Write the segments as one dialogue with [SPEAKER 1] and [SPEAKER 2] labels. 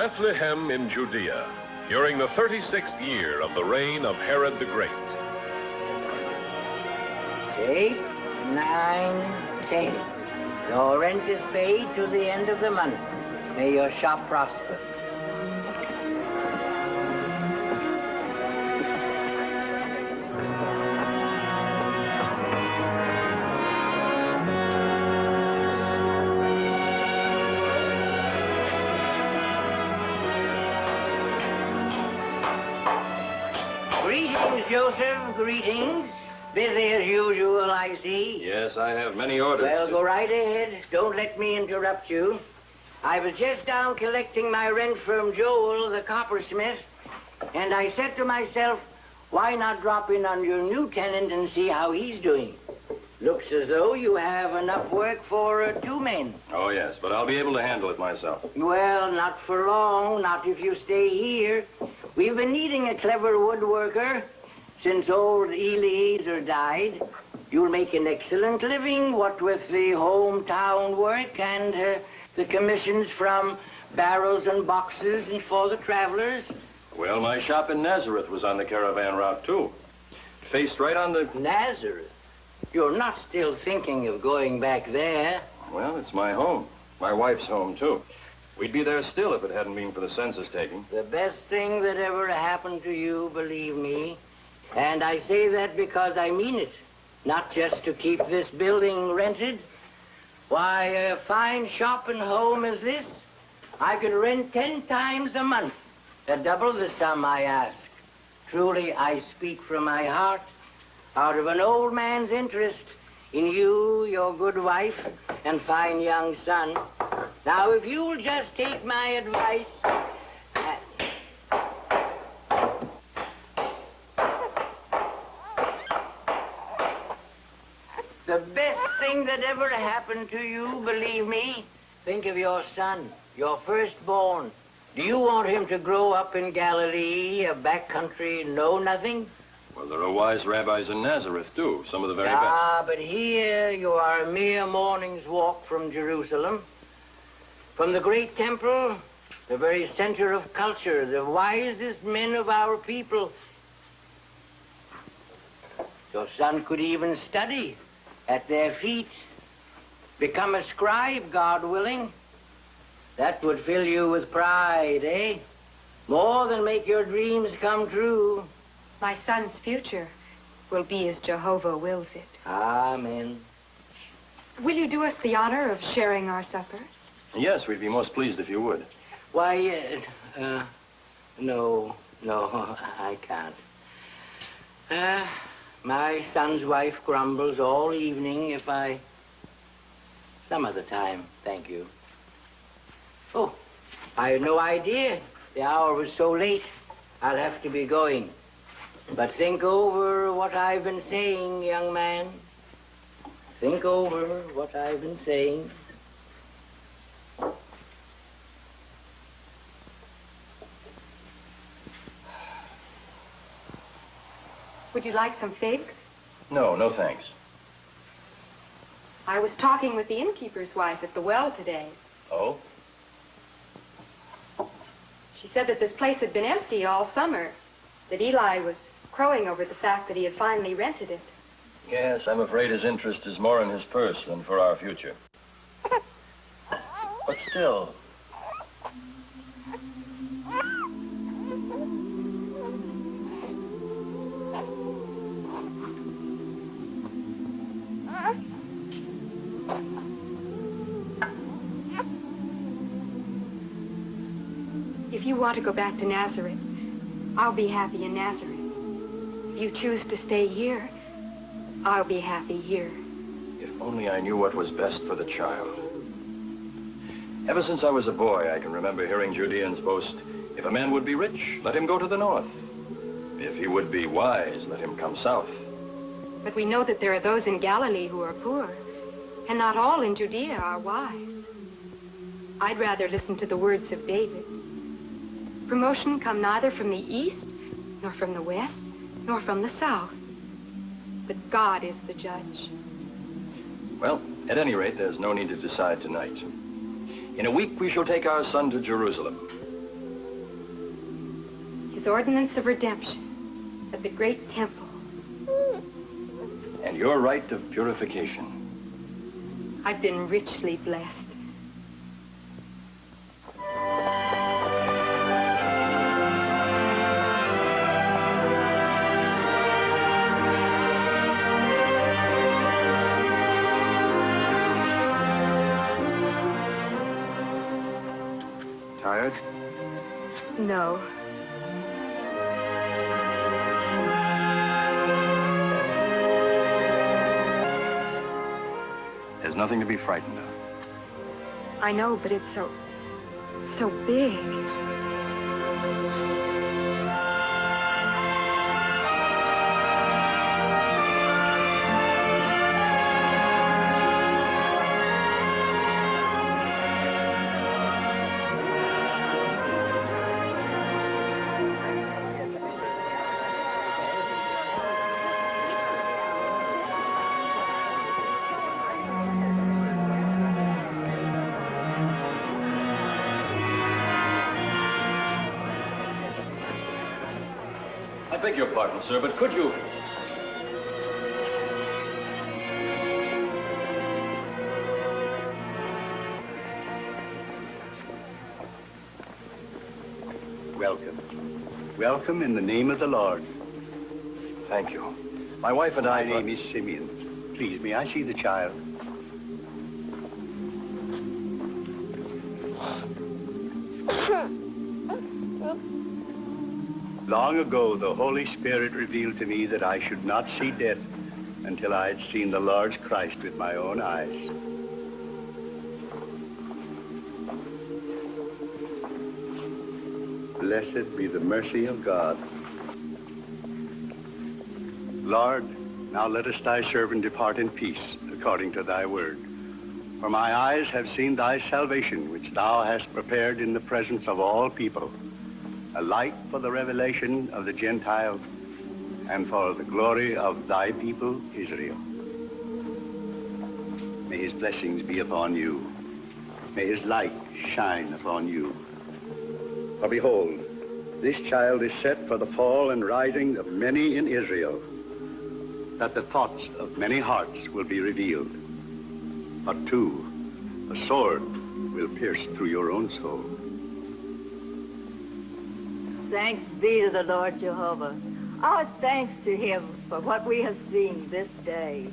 [SPEAKER 1] Bethlehem in Judea, during the 36th year of the reign of Herod the Great.
[SPEAKER 2] 8, 9, 10. Your rent is paid to the end of the month. May your shop prosper. Greetings, Joseph. Greetings. Busy as usual, I see.
[SPEAKER 3] Yes, I have many orders.
[SPEAKER 2] Well, go right ahead. Don't let me interrupt you. I was just down collecting my rent from Joel, the coppersmith, and I said to myself, why not drop in on your new tenant and see how he's doing? Looks as though you have enough work for 2 men.
[SPEAKER 3] Oh, yes, but I'll be able to handle it myself.
[SPEAKER 2] Well, not for long, not if you stay here. We've been needing a clever woodworker since old Eliezer died. You'll make an excellent living, what with the hometown work and the commissions from barrels and boxes and for the travelers.
[SPEAKER 3] Well, my shop in Nazareth was on the caravan route, too. It faced right on the...
[SPEAKER 2] Nazareth? You're not still thinking of going back there?
[SPEAKER 3] Well, it's my home. My wife's home, too. We'd be there still if it hadn't been for the census taking.
[SPEAKER 2] The best thing that ever happened to you, believe me. And I say that because I mean it. Not just to keep this building rented. Why, a fine shop and home as this, I could rent 10 times a month. Double the sum I ask. Truly, I speak from my heart, out of an old man's interest in you, your good wife, and fine young son. Now, if you'll just take my advice... The best thing that ever happened to you, believe me, think of your son, your firstborn. Do you want him to grow up in Galilee, a backcountry, know-nothing?
[SPEAKER 3] Well, there are wise rabbis in Nazareth, too, some of the very best.
[SPEAKER 2] Ah, but here you are a mere morning's walk from Jerusalem. From the great temple, the very center of culture, the wisest men of our people. Your son could even study at their feet, become a scribe, God willing. That would fill you with pride, eh? More than make your dreams come true.
[SPEAKER 4] My son's future will be as Jehovah wills it.
[SPEAKER 2] Amen.
[SPEAKER 4] Will you do us the honor of sharing our supper?
[SPEAKER 3] Yes, we'd be most pleased if you would.
[SPEAKER 2] Why, no, I can't. My son's wife grumbles all evening if I... Some other time, thank you. Oh, I had no idea. The hour was so late. I'll have to be going. But think over what I've been saying, young man. Think over what I've been saying.
[SPEAKER 4] Would you like some figs?
[SPEAKER 3] No, no thanks.
[SPEAKER 4] I was talking with the innkeeper's wife at the well today.
[SPEAKER 3] Oh?
[SPEAKER 4] She said that this place had been empty all summer, that Eli was crowing over the fact that he had finally rented it.
[SPEAKER 3] Yes, I'm afraid his interest is more in his purse than for our future. But still...
[SPEAKER 4] If you want to go back to Nazareth, I'll be happy in Nazareth. If you choose to stay here, I'll be happy here.
[SPEAKER 3] If only I knew what was best for the child. Ever since I was a boy, I can remember hearing Judeans boast, if a man would be rich, let him go to the north. If he would be wise, let him come south.
[SPEAKER 4] But we know that there are those in Galilee who are poor, and not all in Judea are wise. I'd rather listen to the words of David. Promotion come neither from the east, nor from the west, nor from the south. But God is the judge.
[SPEAKER 3] Well, at any rate, there's no need to decide tonight. In a week, we shall take our son to Jerusalem.
[SPEAKER 4] his ordinance of redemption at the great temple.
[SPEAKER 3] And your rite of purification.
[SPEAKER 4] I've been richly blessed.
[SPEAKER 3] Tired?
[SPEAKER 4] No.
[SPEAKER 3] There's nothing to be frightened of.
[SPEAKER 4] I know, but it's so big.
[SPEAKER 3] I beg your pardon, sir, but could you...
[SPEAKER 5] Welcome. Welcome in the name of the Lord.
[SPEAKER 3] Thank you. My wife and I...
[SPEAKER 5] My name is Simeon. Please, may I see the child? Long ago, the Holy Spirit revealed to me that I should not see death until I had seen the Lord's Christ with my own eyes. Blessed be the mercy of God. Lord, now lettest thy servant depart in peace, according to thy word. For my eyes have seen thy salvation, which thou hast prepared in the presence of all people, a light for the revelation of the Gentiles, and for the glory of thy people, Israel. May his blessings be upon you. May his light shine upon you. For behold, this child is set for the fall and rising of many in Israel, that the thoughts of many hearts will be revealed. But too, a sword will pierce through your own soul.
[SPEAKER 6] Thanks be to the Lord Jehovah. Our thanks to him for what we have seen this day.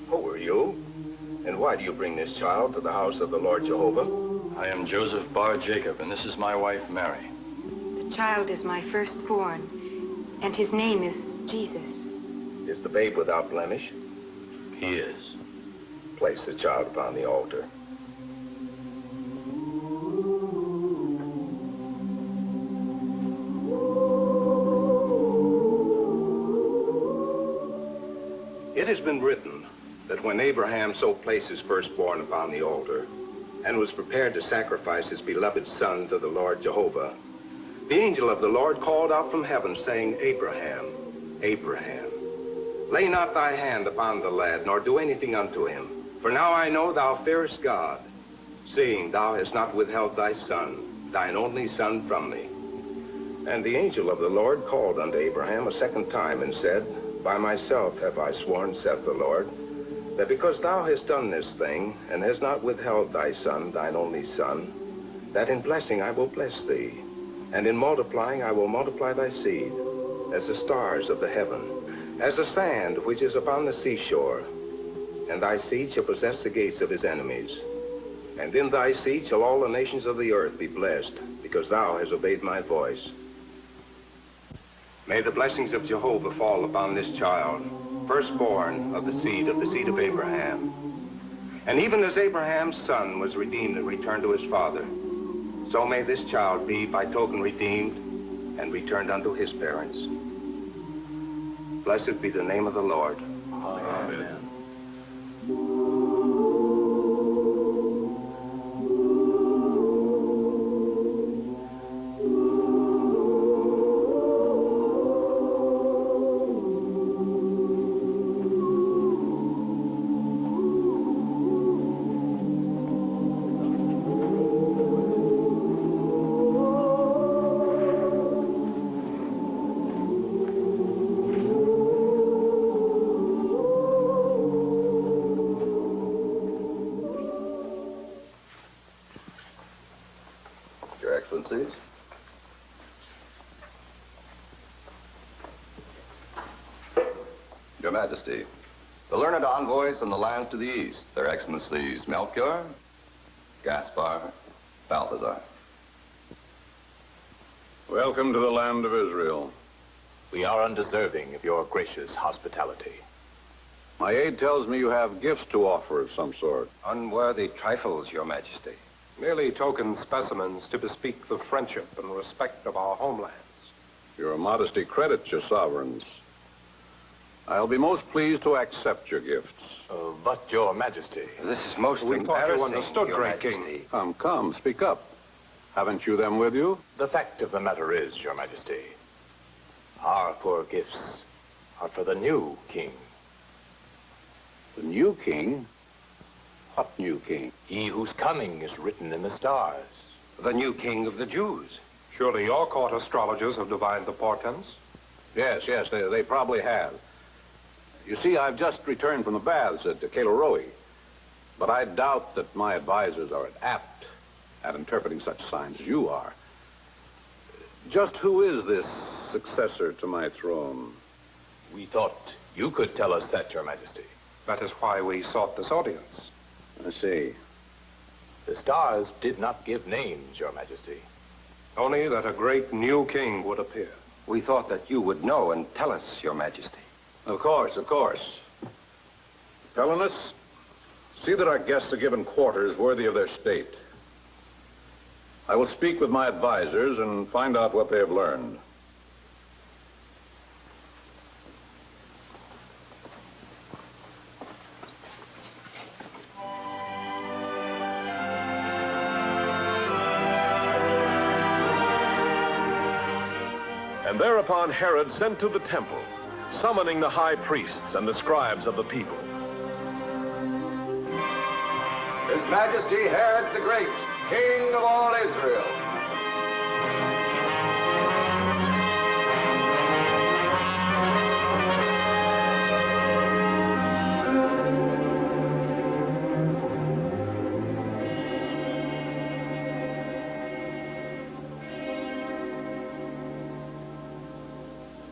[SPEAKER 7] Who are you? And why do you bring this child to the house of the Lord Jehovah?
[SPEAKER 3] I am Joseph Bar Jacob, and this is my wife, Mary.
[SPEAKER 4] The child is my firstborn, and his name is Jesus.
[SPEAKER 7] Is the babe without blemish?
[SPEAKER 3] He is.
[SPEAKER 7] Place the child upon the altar. It has been written that when Abraham so placed his firstborn upon the altar and was prepared to sacrifice his beloved son to the Lord Jehovah, the angel of the Lord called out from heaven, saying, Abraham, Abraham, lay not thy hand upon the lad, nor do anything unto him. For now I know thou fearest God, seeing thou hast not withheld thy son, thine only son, from me. And the angel of the Lord called unto Abraham a second time and said, By myself have I sworn, saith the Lord, that because thou hast done this thing, and hast not withheld thy son, thine only son, that in blessing I will bless thee, and in multiplying I will multiply thy seed, as the stars of the heaven, as the sand which is upon the seashore. And thy seed shall possess the gates of his enemies. And in thy seed shall all the nations of the earth be blessed, because thou hast obeyed my voice. May the blessings of Jehovah fall upon this child, firstborn of the seed of Abraham. And even as Abraham's son was redeemed and returned to his father, so may this child be by token redeemed and returned unto his parents. Blessed be the name of the Lord. Amen.
[SPEAKER 3] Excellencies. Your Majesty, the learned envoys from the lands to the east, Their Excellencies Melchior, Gaspar, Balthazar.
[SPEAKER 8] Welcome to the land of Israel.
[SPEAKER 9] We are undeserving of your gracious hospitality.
[SPEAKER 8] My aide tells me you have gifts to offer of some sort.
[SPEAKER 10] Unworthy trifles, Your Majesty.
[SPEAKER 7] Merely token specimens to bespeak the friendship and respect of our homelands.
[SPEAKER 8] Your modesty credits your sovereigns. I'll be most pleased to accept your gifts.
[SPEAKER 9] But, Your Majesty...
[SPEAKER 10] This is most
[SPEAKER 7] We thought you
[SPEAKER 10] embarrassing,
[SPEAKER 7] understood,
[SPEAKER 10] Your
[SPEAKER 7] great
[SPEAKER 10] Majesty.
[SPEAKER 7] king.
[SPEAKER 8] Come, speak up. Haven't you them with you?
[SPEAKER 9] The fact of the matter is, Your Majesty, our poor gifts are for the new king.
[SPEAKER 8] The new king? What new king?
[SPEAKER 9] He whose coming is written in the stars.
[SPEAKER 10] The new king of the Jews.
[SPEAKER 7] Surely your court astrologers have divined the portents.
[SPEAKER 8] Yes, they probably have. You see, I've just returned from the baths at Kaleroi, but I doubt that my advisors are apt at interpreting such signs as you are. Just who is this successor to my throne?
[SPEAKER 9] We thought you could tell us that, Your Majesty.
[SPEAKER 7] That is why we sought this audience.
[SPEAKER 8] I see.
[SPEAKER 9] The stars did not give names, Your Majesty.
[SPEAKER 7] Only that a great new king would appear.
[SPEAKER 10] We thought that you would know and tell us, Your Majesty.
[SPEAKER 8] Of course. Helenus, see that our guests are given quarters worthy of their state. I will speak with my advisors and find out what they have learned.
[SPEAKER 1] And thereupon Herod sent to the temple, summoning the high priests and the scribes of the people.
[SPEAKER 3] His Majesty Herod the Great, King of all Israel.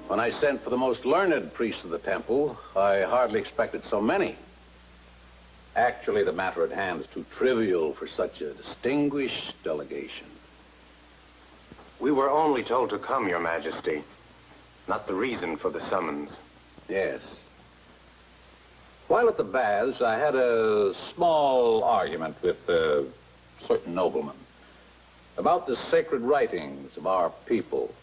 [SPEAKER 8] When I sent for the most learned priests of the temple, I hardly expected so many. Actually, the matter at hand is too trivial for such a distinguished delegation.
[SPEAKER 10] We were only told to come, Your Majesty, not the reason for the summons.
[SPEAKER 8] Yes. While at the baths, I had a small argument with a certain nobleman about the sacred writings of our people.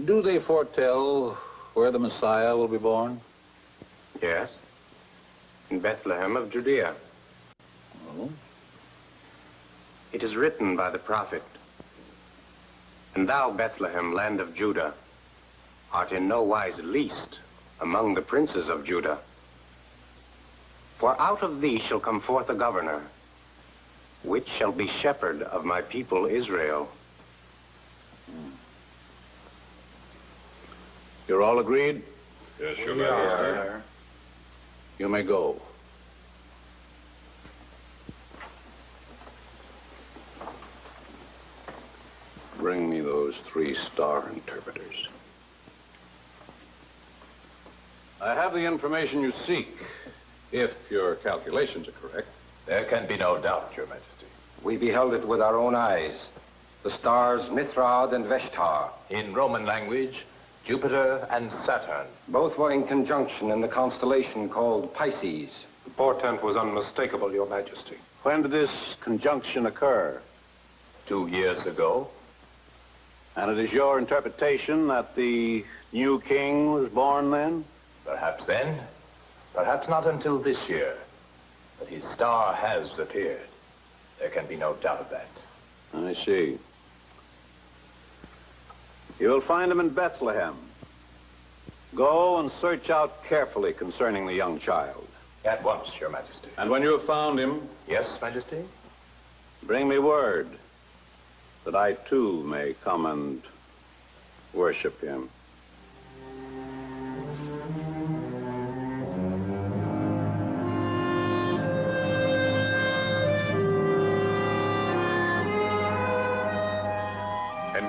[SPEAKER 8] Do they foretell where the Messiah will be born?
[SPEAKER 10] Yes. In Bethlehem of Judea.
[SPEAKER 8] Oh?
[SPEAKER 10] It is written by the prophet, "And thou, Bethlehem, land of Judah, art in no wise least among the princes of Judah. For out of thee shall come forth a governor, which shall be shepherd of my people Israel."
[SPEAKER 8] You're all agreed?
[SPEAKER 1] Yes, Your Majesty.
[SPEAKER 8] You may go. Bring me those 3-star interpreters. I have the information you seek, if your calculations are correct.
[SPEAKER 9] There can be no doubt, Your Majesty.
[SPEAKER 10] We beheld it with our own eyes. The stars Mithrad and Veshtar.
[SPEAKER 9] In Roman language, Jupiter and Saturn.
[SPEAKER 10] Both were in conjunction in the constellation called Pisces.
[SPEAKER 7] The portent was unmistakable, Your Majesty.
[SPEAKER 8] When did this conjunction occur?
[SPEAKER 9] 2 years ago.
[SPEAKER 8] And it is your interpretation that the new king was born then?
[SPEAKER 9] Perhaps then, perhaps not until this year. But his star has appeared. There can be no doubt of that.
[SPEAKER 8] I see. You will find him in Bethlehem. Go and search out carefully concerning the young child.
[SPEAKER 9] At once, Your Majesty.
[SPEAKER 8] And when you have found him,
[SPEAKER 9] Yes, Majesty?
[SPEAKER 8] bring me word that I too may come and worship him.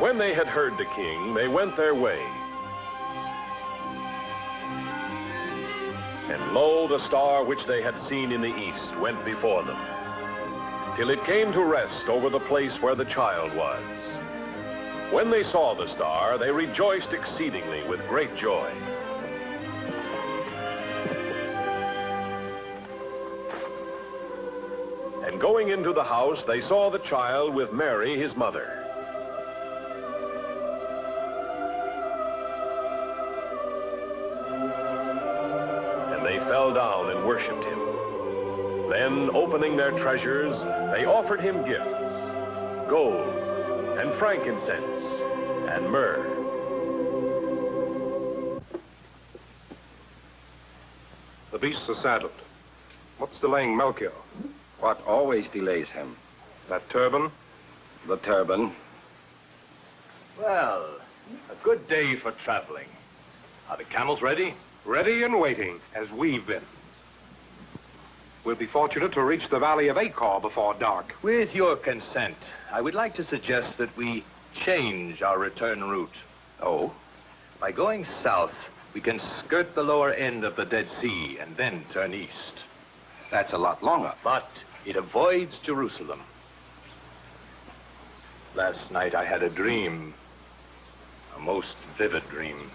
[SPEAKER 1] And when they had heard the king, they went their way. And lo, the star which they had seen in the east went before them, till it came to rest over the place where the child was. When they saw the star, they rejoiced exceedingly with great joy. And going into the house, they saw the child with Mary, his mother. And they fell down and worshipped him. Then, opening their treasures, they offered him gifts, gold, and frankincense, and myrrh.
[SPEAKER 7] The beasts are saddled. What's delaying Melchior?
[SPEAKER 5] What always delays him?
[SPEAKER 7] That turban?
[SPEAKER 5] The turban.
[SPEAKER 9] Well, a good day for traveling. Are the camels ready?
[SPEAKER 7] Ready and waiting, as we've been. We'll be fortunate to reach the valley of Achor before dark.
[SPEAKER 9] With your consent, I would like to suggest that we change our return route.
[SPEAKER 5] Oh?
[SPEAKER 9] By going south, we can skirt the lower end of the Dead Sea and then turn east.
[SPEAKER 5] That's a lot longer.
[SPEAKER 9] But it avoids Jerusalem. Last night I had a dream, a most vivid dream.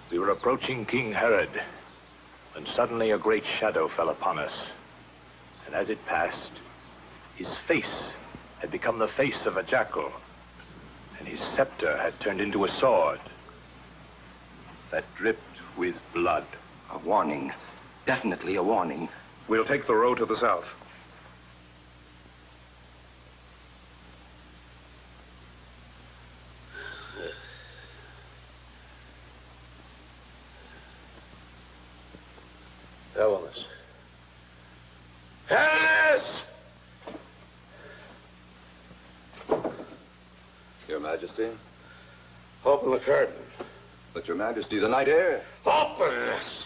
[SPEAKER 9] We were approaching King Herod, when suddenly a great shadow fell upon us. And as it passed, his face had become the face of a jackal, and his scepter had turned into a sword that dripped with blood.
[SPEAKER 5] A warning. Definitely a warning.
[SPEAKER 7] We'll take the road to the south.
[SPEAKER 11] Helenus. Helenus!
[SPEAKER 3] Your Majesty?
[SPEAKER 11] Open the curtain.
[SPEAKER 3] But, Your Majesty, the night air.
[SPEAKER 11] Open this!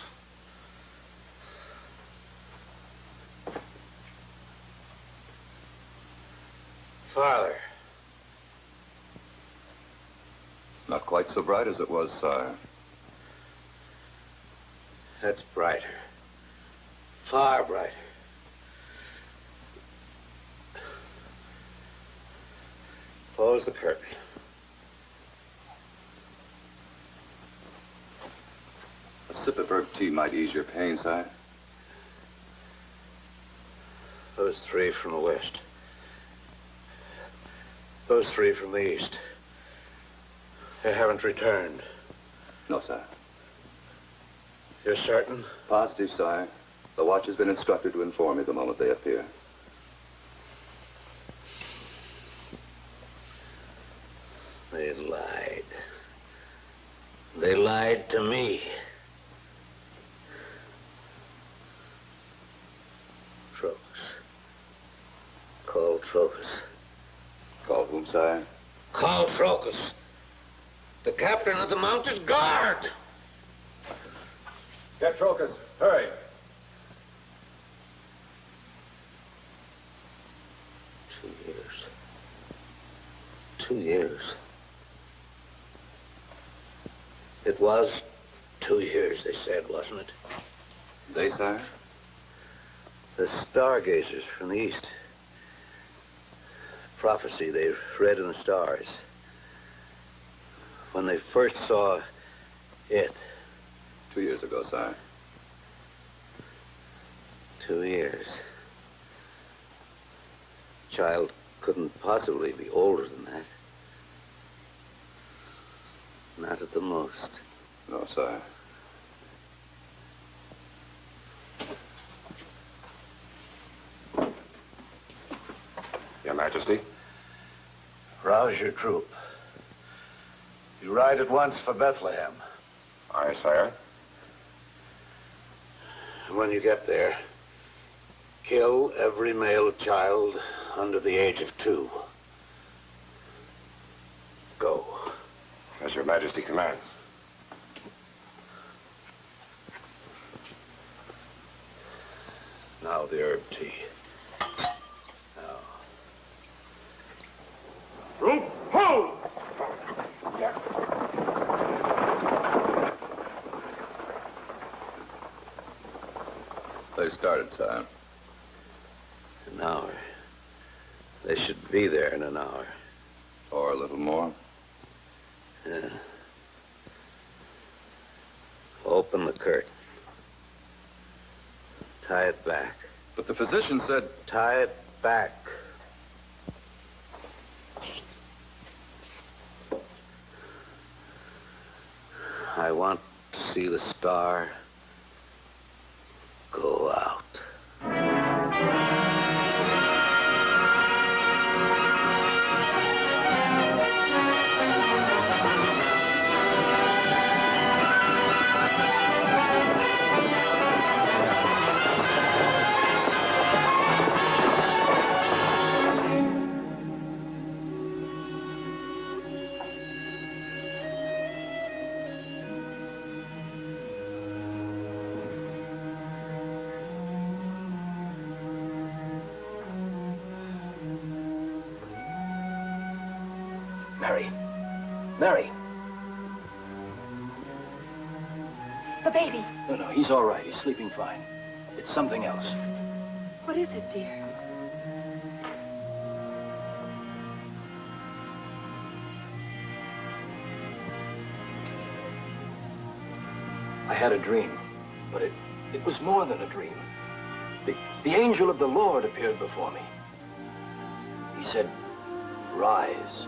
[SPEAKER 11] Father.
[SPEAKER 3] It's not quite so bright as it was, sire.
[SPEAKER 11] That's brighter. Far brighter. Close the curtain.
[SPEAKER 3] A sip of herb tea might ease your pain, sire.
[SPEAKER 11] Those three from the west. Those three from the east. They haven't returned.
[SPEAKER 3] No, sire.
[SPEAKER 11] You're certain?
[SPEAKER 3] Positive, sire. The watch has been instructed to inform me the moment they appear.
[SPEAKER 11] They lied. They lied to me. Trocus. Call Trocus.
[SPEAKER 3] Call whom, sire?
[SPEAKER 11] Call Trocus. The captain of the mounted guard.
[SPEAKER 9] Get Trocus. Hurry.
[SPEAKER 11] Two years. It was 2 years, they said, wasn't it?
[SPEAKER 3] They, sire?
[SPEAKER 11] The stargazers from the east. Prophecy they've read in the stars. When they first saw it.
[SPEAKER 3] 2 years ago, sire.
[SPEAKER 11] 2 years. Child couldn't possibly be older than that. Not at the most.
[SPEAKER 3] No, sire.
[SPEAKER 7] Your Majesty?
[SPEAKER 11] Rouse your troop. You ride at once for Bethlehem.
[SPEAKER 7] Aye, sire.
[SPEAKER 11] When you get there, kill every male child under the age of 2. Go.
[SPEAKER 7] As Your Majesty commands.
[SPEAKER 11] Now the herb tea. Now.
[SPEAKER 7] Troop, hold!
[SPEAKER 12] started, sire?
[SPEAKER 11] An hour. They should be there in an hour.
[SPEAKER 12] Or a little more.
[SPEAKER 11] Yeah. Open the curtain. Tie it back.
[SPEAKER 12] But the physician said...
[SPEAKER 11] Tie it back. I want to see the star go out.
[SPEAKER 3] Mary.
[SPEAKER 4] The baby.
[SPEAKER 3] No, he's all right. He's sleeping fine. It's something else.
[SPEAKER 4] What is it, dear?
[SPEAKER 3] I had a dream, but it was more than a dream. The angel of the Lord appeared before me. He said, "Rise.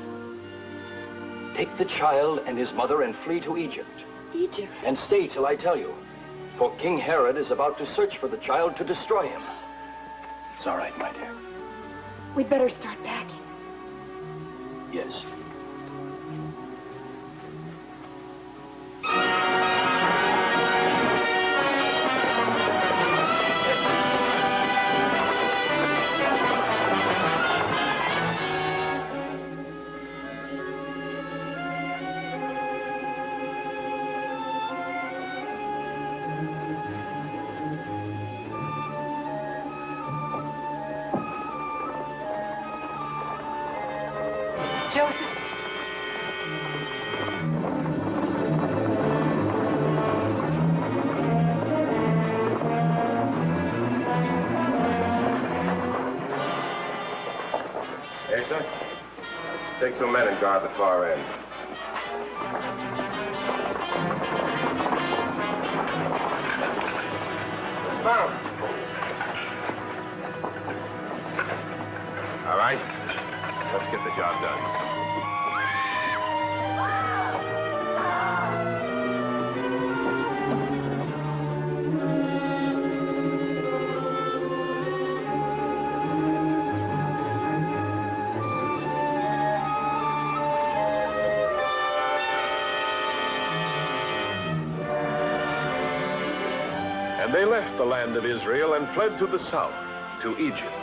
[SPEAKER 3] Take the child and his mother and flee to Egypt.
[SPEAKER 4] Egypt?
[SPEAKER 3] And stay till I tell you. For King Herod is about to search for the child to destroy him." It's all right, my dear.
[SPEAKER 4] We'd better start packing.
[SPEAKER 3] Yes.
[SPEAKER 4] Joseph.
[SPEAKER 7] Asa, take 2 men and guard the far end. Found. All right, let's get the job done.
[SPEAKER 1] And they left the land of Israel and fled to the south, to Egypt.